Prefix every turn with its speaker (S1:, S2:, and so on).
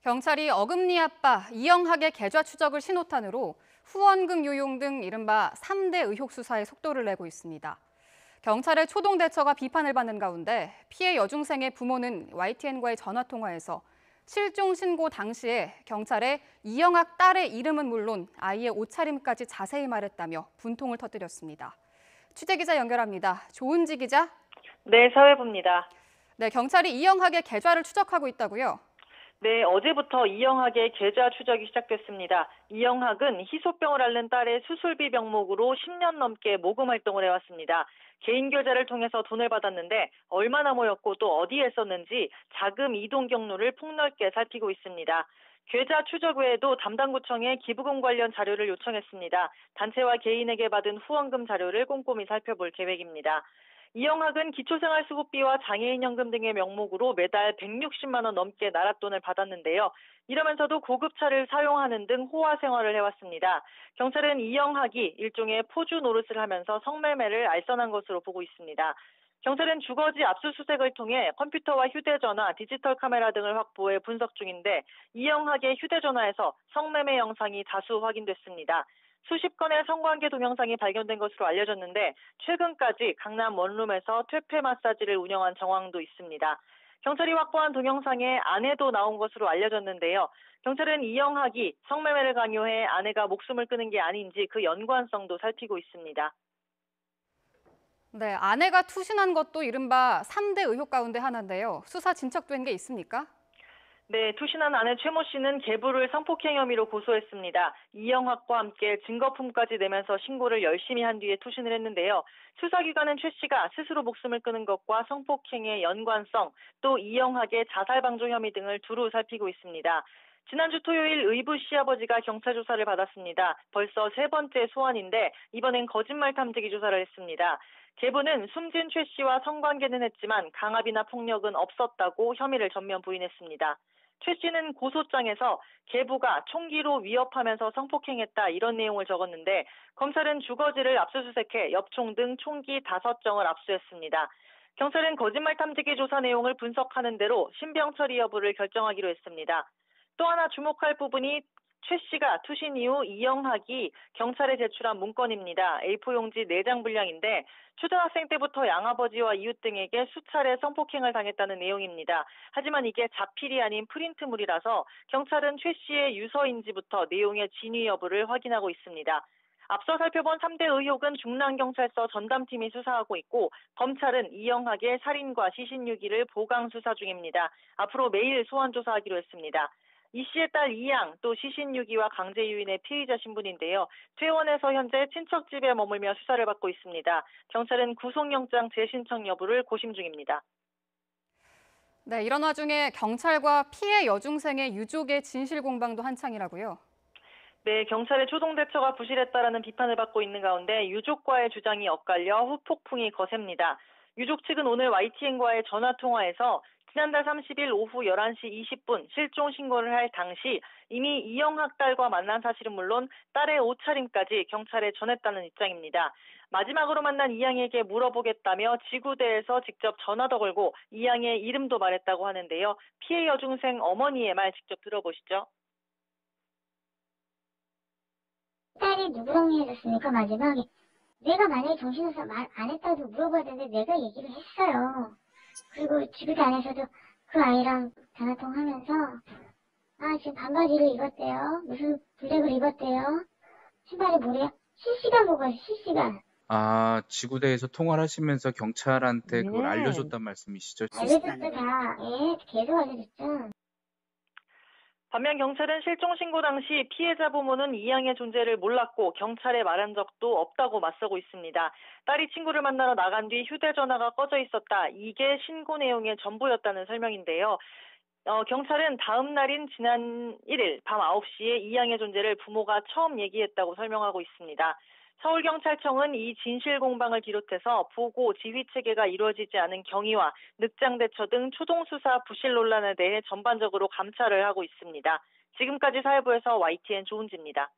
S1: 경찰이 어금니 아빠 이영학의 계좌 추적을 신호탄으로 후원금 유용 등 이른바 3대 의혹 수사에 속도를 내고 있습니다. 경찰의 초동 대처가 비판을 받는 가운데 피해 여중생의 부모는 YTN과의 전화통화에서 실종 신고 당시에 경찰에 이영학 딸의 이름은 물론 아이의 옷차림까지 자세히 말했다며 분통을 터뜨렸습니다. 취재기자 연결합니다. 조은지 기자.
S2: 네, 사회부입니다.
S1: 네, 경찰이 이영학의 계좌를 추적하고 있다고요?
S2: 네, 어제부터 이영학의 계좌 추적이 시작됐습니다. 이영학은 희소병을 앓는 딸의 수술비 명목으로 10년 넘게 모금 활동을 해왔습니다. 개인 계좌를 통해서 돈을 받았는데 얼마나 모였고 또 어디에 썼는지 자금 이동 경로를 폭넓게 살피고 있습니다. 계좌 추적 외에도 담당 구청에 기부금 관련 자료를 요청했습니다. 단체와 개인에게 받은 후원금 자료를 꼼꼼히 살펴볼 계획입니다. 이영학은 기초생활수급비와 장애인연금 등의 명목으로 매달 160만 원 넘게 나랏돈을 받았는데요. 이러면서도 고급차를 사용하는 등 호화 생활을 해왔습니다. 경찰은 이영학이 일종의 포주 노릇을 하면서 성매매를 알선한 것으로 보고 있습니다. 경찰은 주거지 압수수색을 통해 컴퓨터와 휴대전화, 디지털 카메라 등을 확보해 분석 중인데 이영학의 휴대전화에서 성매매 영상이 다수 확인됐습니다. 수십 건의 성관계 동영상이 발견된 것으로 알려졌는데 최근까지 강남 원룸에서 퇴폐 마사지를 운영한 정황도 있습니다. 경찰이 확보한 동영상에 아내도 나온 것으로 알려졌는데요. 경찰은 이영학이 성매매를 강요해 아내가 목숨을 끊은 게 아닌지 그 연관성도 살피고 있습니다.
S1: 네, 아내가 투신한 것도 이른바 3대 의혹 가운데 하나인데요. 수사 진척된 게 있습니까?
S2: 네, 투신한 아내 최모 씨는 계부를 성폭행 혐의로 고소했습니다. 이영학과 함께 증거품까지 내면서 신고를 열심히 한 뒤에 투신을 했는데요. 수사기관은 최 씨가 스스로 목숨을 끊은 것과 성폭행의 연관성, 또 이영학의 자살방조 혐의 등을 두루 살피고 있습니다. 지난주 토요일 의부 시아버지가 경찰 조사를 받았습니다. 벌써 세 번째 소환인데 이번엔 거짓말 탐지기 조사를 했습니다. 계부는 숨진 최 씨와 성관계는 했지만 강압이나 폭력은 없었다고 혐의를 전면 부인했습니다. 최 씨는 고소장에서 계부가 총기로 위협하면서 성폭행했다 이런 내용을 적었는데 검찰은 주거지를 압수수색해 엽총 등 총기 5정을 압수했습니다. 경찰은 거짓말 탐지기 조사 내용을 분석하는 대로 신병 처리 여부를 결정하기로 했습니다. 또 하나 주목할 부분이 최 씨가 투신 이후 이영학이 경찰에 제출한 문건입니다. A4 용지 4장 분량인데 초등학생 때부터 양아버지와 이웃 등에게 수차례 성폭행을 당했다는 내용입니다. 하지만 이게 자필이 아닌 프린트물이라서 경찰은 최 씨의 유서인지부터 내용의 진위 여부를 확인하고 있습니다. 앞서 살펴본 3대 의혹은 중랑경찰서 전담팀이 수사하고 있고 검찰은 이영학의 살인과 시신유기를 보강 수사 중입니다. 앞으로 매일 소환 조사하기로 했습니다. 이 씨의 딸 이양, 또 시신유기와 강제유인의 피의자 신분인데요. 퇴원해서 현재 친척 집에 머물며 수사를 받고 있습니다. 경찰은 구속영장 재신청 여부를 고심 중입니다.
S1: 네, 이런 와중에 경찰과 피해 여중생의 유족의 진실 공방도 한창이라고요.
S2: 네, 경찰의 초동 대처가 부실했다라는 비판을 받고 있는 가운데 유족과의 주장이 엇갈려 후폭풍이 거셉니다. 유족 측은 오늘 YTN과의 전화통화에서 지난달 30일 오후 11시 20분 실종 신고를 할 당시 이미 이영학 딸과 만난 사실은 물론 딸의 옷차림까지 경찰에 전했다는 입장입니다. 마지막으로 만난 이양에게 물어보겠다며 지구대에서 직접 전화도 걸고 이양의 이름도 말했다고 하는데요. 피해 여중생 어머니의 말 직접 들어보시죠.
S3: 딸이 누구랑 해줬습니까, 마지막에? 내가 만약에 정신없어 말 안 했다고 물어봐야 되는데 내가 얘기를 했어요. 그리고 지구대 안에서도 그 아이랑 전화통화하면서 지금 반바지를 입었대요. 무슨 블랙을 입었대요. 신발이 뭐래요? 실시간 보고 실시간.
S4: 지구대에서 통화를 하시면서 경찰한테 그걸 알려줬단 말씀이시죠?
S3: 알려줬다 다. 예, 계속 알려줬죠.
S2: 반면 경찰은 실종 신고 당시 피해자 부모는 이양의 존재를 몰랐고 경찰에 말한 적도 없다고 맞서고 있습니다. 딸이 친구를 만나러 나간 뒤 휴대전화가 꺼져 있었다. 이게 신고 내용의 전부였다는 설명인데요. 경찰은 다음 날인 지난 1일 밤 9시에 이양의 존재를 부모가 처음 얘기했다고 설명하고 있습니다. 서울경찰청은 이 진실 공방을 비롯해서 보고 지휘 체계가 이루어지지 않은 경위와 늑장 대처 등 초동 수사 부실 논란에 대해 전반적으로 감찰을 하고 있습니다. 지금까지 사회부에서 YTN 조은지입니다.